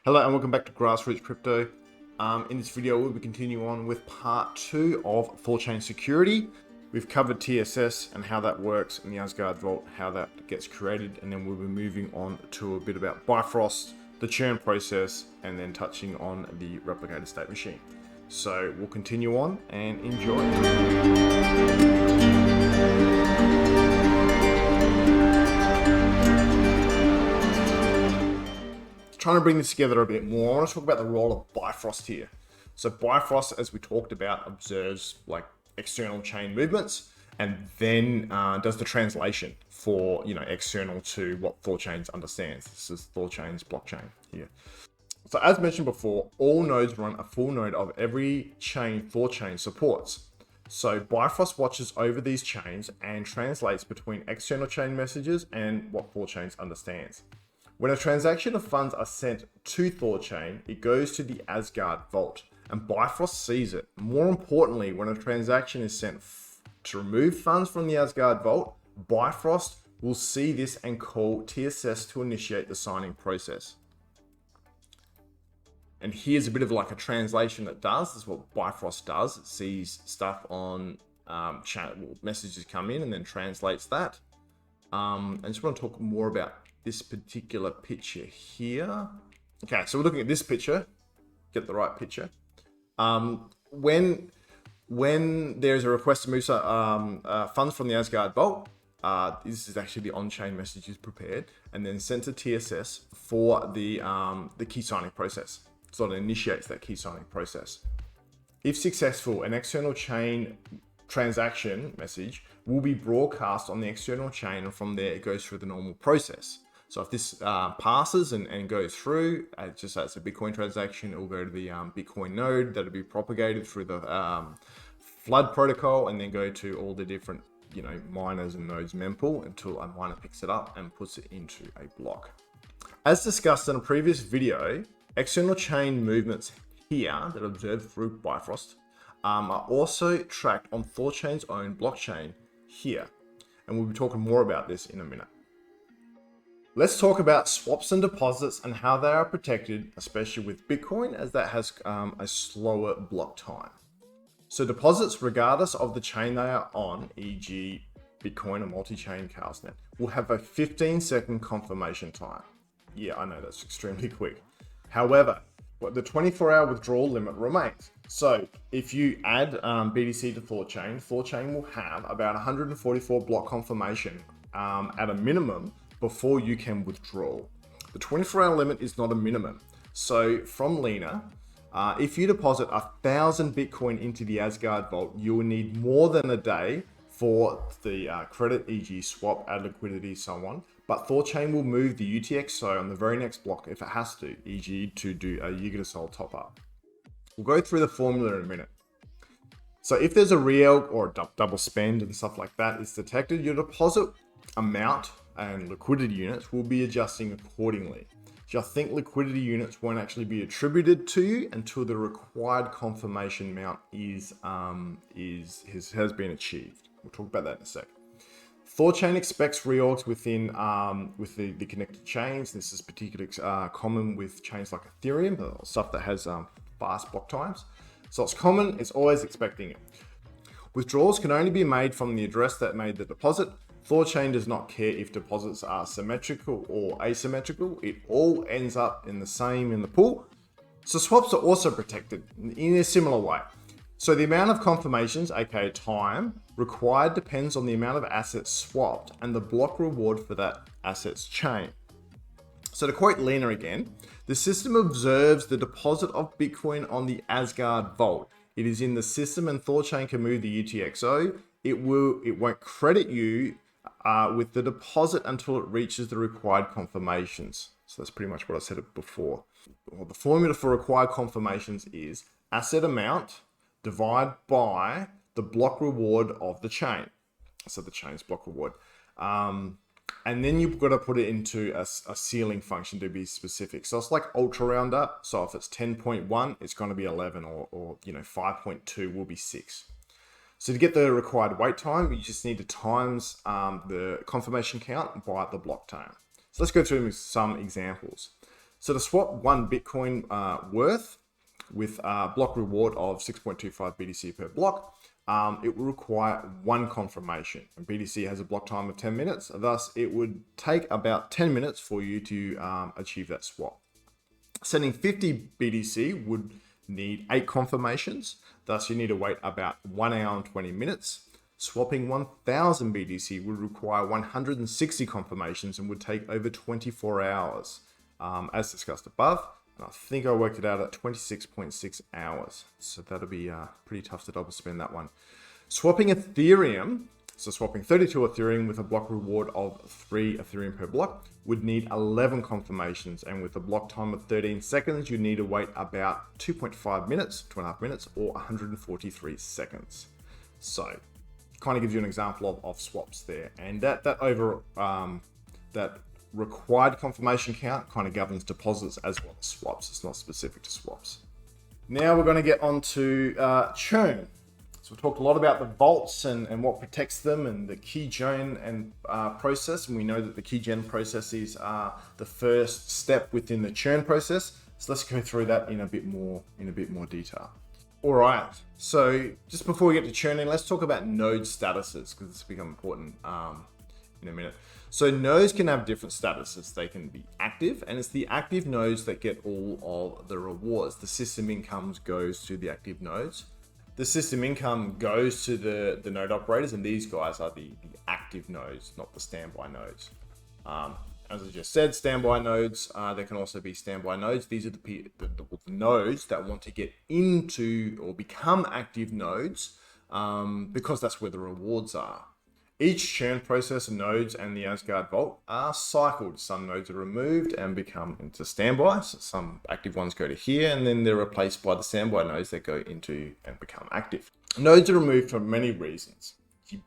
Hello and welcome back to Grassroots Crypto. In this video, we'll be continuing on with part 2 of THORChain Security. We've covered TSS and how that works in the Asgard Vault, how that gets created, and then we'll be moving on to a bit about Bifrost, the churn process, and then touching on the replicated state machine. So we'll continue on and enjoy. Trying to bring this together a bit more, I want to talk about the role of Bifrost here. So Bifrost, as we talked about, observes like external chain movements and then does the translation for, external to what THORChain understands. This is THORChain's blockchain here. So as mentioned before, all nodes run a full node of every chain THORChain supports. So Bifrost watches over these chains and translates between external chain messages and what THORChain understands. When a transaction of funds are sent to THORChain, it goes to the Asgard Vault, and Bifrost sees it. More importantly, when a transaction is sent to remove funds from the Asgard Vault, Bifrost will see this and call TSS to initiate the signing process. And here's a bit of like a translation that does. This is what Bifrost does. It sees stuff on messages come in and then translates that. I just want to talk more about this particular picture here. Okay, so we're looking at this picture. Get the right picture. When there's a request to move funds from the Asgard Vault, this is actually the on-chain message is prepared and then sent to TSS for the key signing process. So it initiates that key signing process. If successful, an external chain transaction message will be broadcast on the external chain, and from there it goes through the normal process. So if this passes and goes through, just as a Bitcoin transaction, it will go to the Bitcoin node that'll be propagated through the flood protocol and then go to all the different miners and nodes mempool until a miner picks it up and puts it into a block. As discussed in a previous video, external chain movements here that are observed through Bifrost are also tracked on THORChain's own blockchain here. And we'll be talking more about this in a minute. Let's talk about swaps and deposits and how they are protected, especially with Bitcoin, as that has a slower block time. So deposits, regardless of the chain they are on, e.g. Bitcoin or multi-chain Chaosnet, will have a 15-second confirmation time. Yeah, I know that's extremely quick. However, the 24-hour withdrawal limit remains. So if you add BTC to THORChain will have about 144 block confirmation at a minimum before you can withdraw. The 24-hour limit is not a minimum. So from Lena, if you deposit 1,000 Bitcoin into the Asgard Vault, you will need more than a day for the credit, e.g. swap, add liquidity, so on. But THORChain will move the UTXO on the very next block if it has to, e.g. to do a Yiga top up. We'll go through the formula in a minute. So if there's a real or a double spend and stuff like that is detected, your deposit amount and liquidity units will be adjusting accordingly. Just think liquidity units won't actually be attributed to you until the required confirmation amount has been achieved. We'll talk about that in a sec. THORChain expects reorgs within with the connected chains. This is particularly common with chains like Ethereum, stuff that has fast block times. So it's common, it's always expecting it. Withdrawals can only be made from the address that made the deposit. THORChain does not care if deposits are symmetrical or asymmetrical. It all ends up in the pool. So swaps are also protected in a similar way. So the amount of confirmations, aka time, required depends on the amount of assets swapped and the block reward for that asset's chain. So to quote Lena again, the system observes the deposit of Bitcoin on the Asgard Vault. It is in the system and THORChain can move the UTXO. It won't credit you with the deposit until it reaches the required confirmations. So that's pretty much what I said before. Well, the formula for required confirmations is asset amount divided by the block reward of the chain. So the chain's block reward. And then you've got to put it into a ceiling function to be specific. So it's like ultra rounder. So if it's 10.1, it's going to be 11 or 5.2 will be 6. So to get the required wait time, you just need to times the confirmation count by the block time. So let's go through some examples. So to swap 1 Bitcoin worth with a block reward of 6.25 BTC per block, it will require 1 confirmation. And BTC has a block time of 10 minutes. Thus, it would take about 10 minutes for you to achieve that swap. Sending 50 BTC would need 8 confirmations. Thus, you need to wait about 1 hour and 20 minutes. Swapping 1000 BTC would require 160 confirmations and would take over 24 hours, as discussed above. And I think I worked it out at 26.6 hours. So that'll be pretty tough to double spend that one. Swapping Ethereum, so swapping 32 Ethereum with a block reward of 3 Ethereum per block would need 11 confirmations. And with a block time of 13 seconds, you need to wait about 2.5 minutes, 2.5 minutes, or 143 seconds. So kind of gives you an example of swaps there. And that required confirmation count kind of governs deposits as well as swaps. It's not specific to swaps. Now we're going to get on to churn. So we talked a lot about the vaults and what protects them and the keygen and process. And we know that the keygen processes are the first step within the churn process. So let's go through that in a bit more detail. All right. So just before we get to churning, let's talk about node statuses because it's become important in a minute. So nodes can have different statuses. They can be active, and it's the active nodes that get all of the rewards. The system income goes to the active nodes. The system income goes to the node operators, and these guys are the active nodes, not the standby nodes. As I just said, standby nodes, there can also be standby nodes. These are the nodes that want to get into or become active nodes because that's where the rewards are. Each churn process nodes and the Asgard Vault are cycled. Some nodes are removed and become into standby. So some active ones go to here, and then they're replaced by the standby nodes that go into and become active. Nodes are removed for many reasons.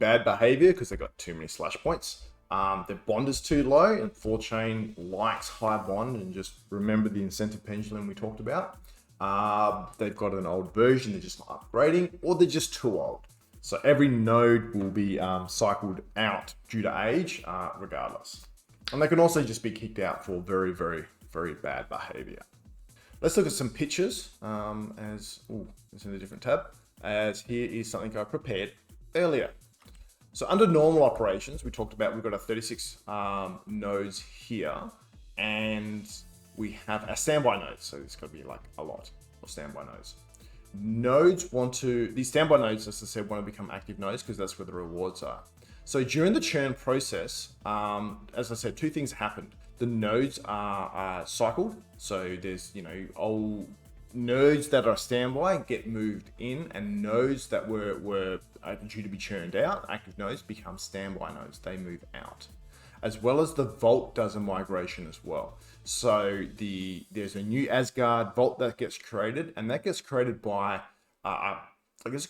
Bad behavior because they've got too many slash points. Their bond is too low, and THORChain likes high bond. And just remember the incentive pendulum we talked about. They've got an old version, they're just not upgrading, or they're just too old. So every node will be cycled out due to age, regardless. And they can also just be kicked out for very, very, very bad behavior. Let's look at some pictures it's in a different tab, as here is something I prepared earlier. So under normal operations, we talked about, we've got a 36 nodes here, and we have a standby nodes. So it's got to be like a lot of standby nodes. These standby nodes, as I said, want to become active nodes because that's where the rewards are. So during the churn process, as I said, 2 things happened. The nodes are cycled. So there's, old nodes that are standby get moved in, and nodes that were due to be churned out, active nodes, become standby nodes. They move out. As well as the vault does a migration as well. So there's a new Asgard vault that gets created, and that gets created by a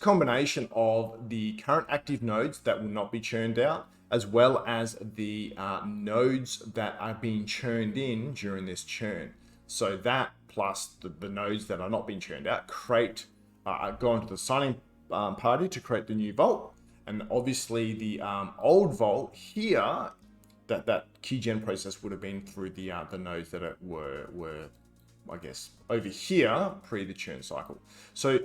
combination of the current active nodes that will not be churned out, as well as the nodes that are being churned in during this churn. So that plus the nodes that are not being churned out go into the signing party to create the new vault. And obviously the old vault here, that keygen process would have been through the nodes that were I guess over here pre the churn cycle. So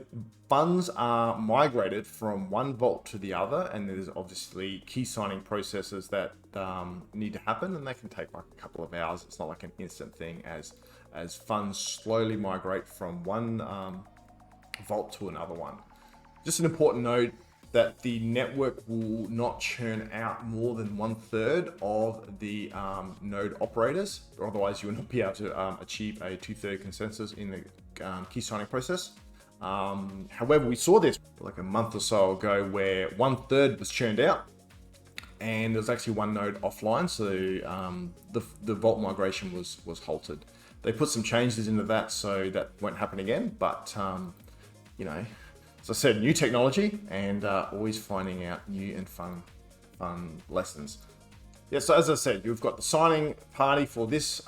funds are migrated from one vault to the other, and there's obviously key signing processes that need to happen, and they can take like a couple of hours. It's not like an instant thing as funds slowly migrate from one vault to another one. Just an important note that the network will not churn out more than 1/3 of the node operators, or otherwise you will not be able to achieve a 2/3 consensus in the key signing process. However, we saw this like a month or so ago where 1/3 was churned out, and there was actually one node offline, so the vault migration was halted. They put some changes into that so that won't happen again, but as I said, new technology, and always finding out new and fun lessons. Yeah, so as I said, you've got the signing party for this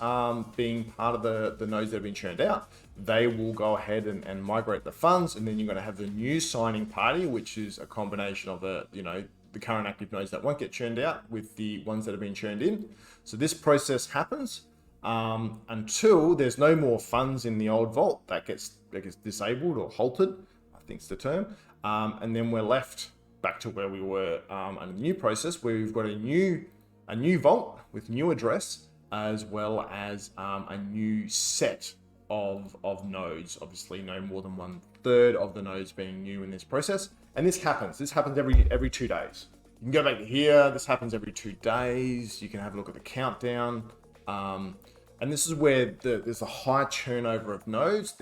being part of the nodes that have been churned out. They will go ahead and migrate the funds, and then you're going to have the new signing party, which is a combination of the current active nodes that won't get churned out with the ones that have been churned in. So this process happens. until there's no more funds in the old vault. That gets disabled or halted, I think's the term. And then we're left back to where we were under the new process, where we've got a new vault with new address, as well as a new set of nodes. Obviously, no more than 1/3 of the nodes being new in this process. And this happens every 2 days. You can go back to here. This happens every 2 days. You can have a look at the countdown. And this is where there's a high turnover of nodes.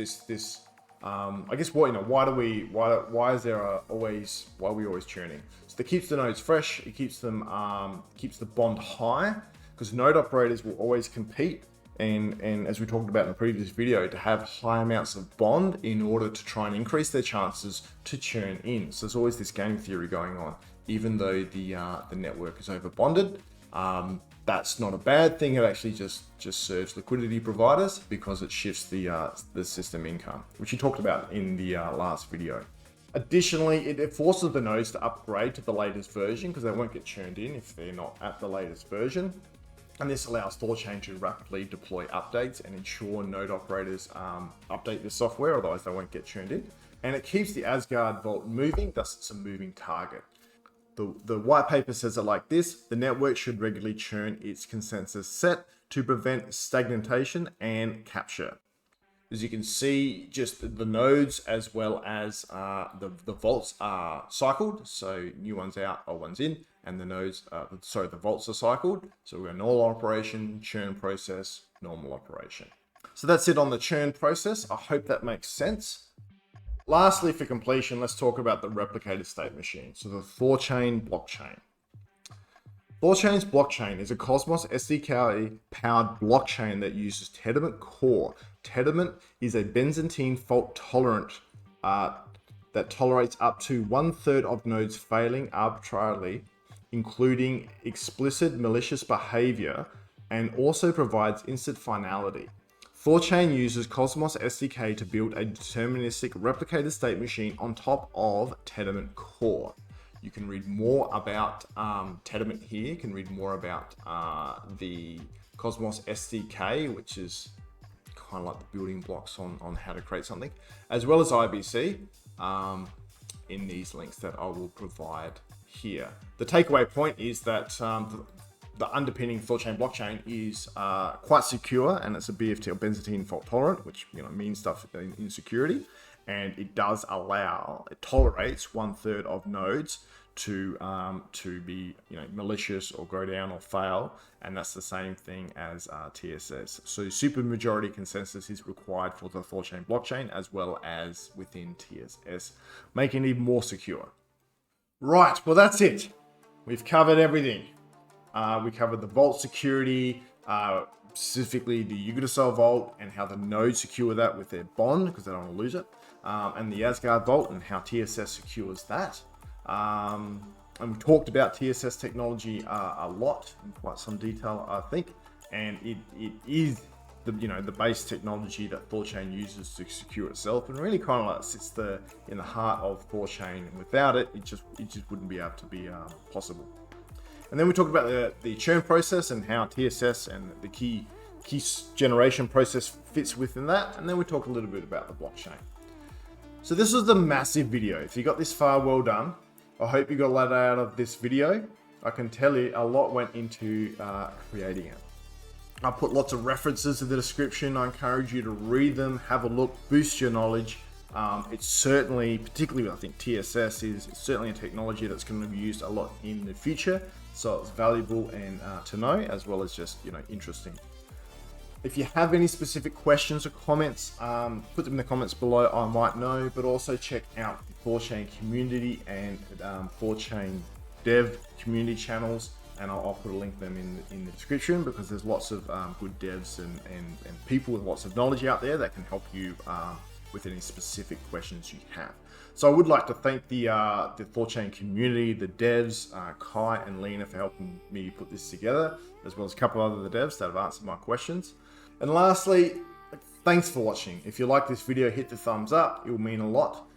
I guess why are we always churning? So that keeps the nodes fresh. It keeps them keeps the bond high, because node operators will always compete. And as we talked about in the previous video, to have high amounts of bond in order to try and increase their chances to churn in. So there's always this game theory going on, even though the network is over bonded. That's not a bad thing. It actually just serves liquidity providers, because it shifts the system income, which you talked about in the last video. Additionally, it forces the nodes to upgrade to the latest version, because they won't get churned in if they're not at the latest version. And this allows THORChain to rapidly deploy updates and ensure node operators update their software, otherwise they won't get churned in. And it keeps the Asgard vault moving, thus it's a moving target. The white paper says it like this: the network should regularly churn its consensus set to prevent stagnation and capture. As you can see, just the nodes as well as the vaults are cycled. So new ones out, old ones in, and the nodes, the vaults are cycled. So we're normal operation, churn process, normal operation. So that's it on the churn process. I hope that makes sense. Lastly, for completion, let's talk about the replicated state machine. So the THORChain blockchain. THORChain's blockchain is a Cosmos SDK powered blockchain that uses Tendermint core. Tendermint is a Byzantine fault tolerant that tolerates up to 1/3 of nodes failing arbitrarily, including explicit malicious behavior, and also provides instant finality. THORChain uses Cosmos SDK to build a deterministic replicated state machine on top of Tendermint core. You can read more about Tendermint here. You can read more about the Cosmos SDK, which is kind of like the building blocks on how to create something, as well as IBC in these links that I will provide here. The takeaway point is that the underpinning THORChain blockchain is quite secure, and it's a BFT or Byzantine fault tolerant, which means stuff in security, and it tolerates 1/3 of nodes to be malicious or go down or fail, and that's the same thing as TSS. So supermajority consensus is required for the THORChain blockchain as well as within TSS, making it even more secure. Right, well that's it. We've covered everything. We covered the vault security, specifically the Yggdrasil vault and how the nodes secure that with their bond because they don't want to lose it, and the Asgard vault and how TSS secures that. And we talked about TSS technology a lot in quite some detail, I think, and it is the base technology that THORChain uses to secure itself, and really kind of like sits in the heart of THORChain. And without it, it just wouldn't be able to be possible. And then we talked about the churn process and how TSS and the key generation process fits within that. And then we talked a little bit about the blockchain. So this was a massive video. If you got this far, well done. I hope you got a lot out of this video. I can tell you a lot went into creating it. I put lots of references in the description. I encourage you to read them, have a look, boost your knowledge. It's certainly, particularly I think TSS is certainly a technology that's going to be used a lot in the future. So it's valuable and to know, as well as just interesting. If you have any specific questions or comments, put them in the comments below. I might know, but also check out the THORChain community and THORChain dev community channels, and I'll put a link to them in the description, because there's lots of good devs and people with lots of knowledge out there that can help you with any specific questions you have. So I would like to thank the THORChain community, the devs, Kai and Lena, for helping me put this together, as well as a couple of other devs that have answered my questions. And lastly, thanks for watching. If you like this video, hit the thumbs up. It will mean a lot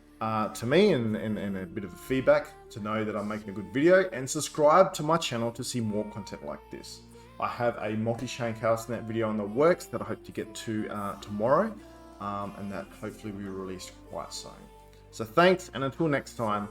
to me and a bit of feedback to know that I'm making a good video. And subscribe to my channel to see more content like this. I have a multi-chain chaos.net video in the works that I hope to get to tomorrow, and that hopefully will be released quite soon. So thanks, and until next time,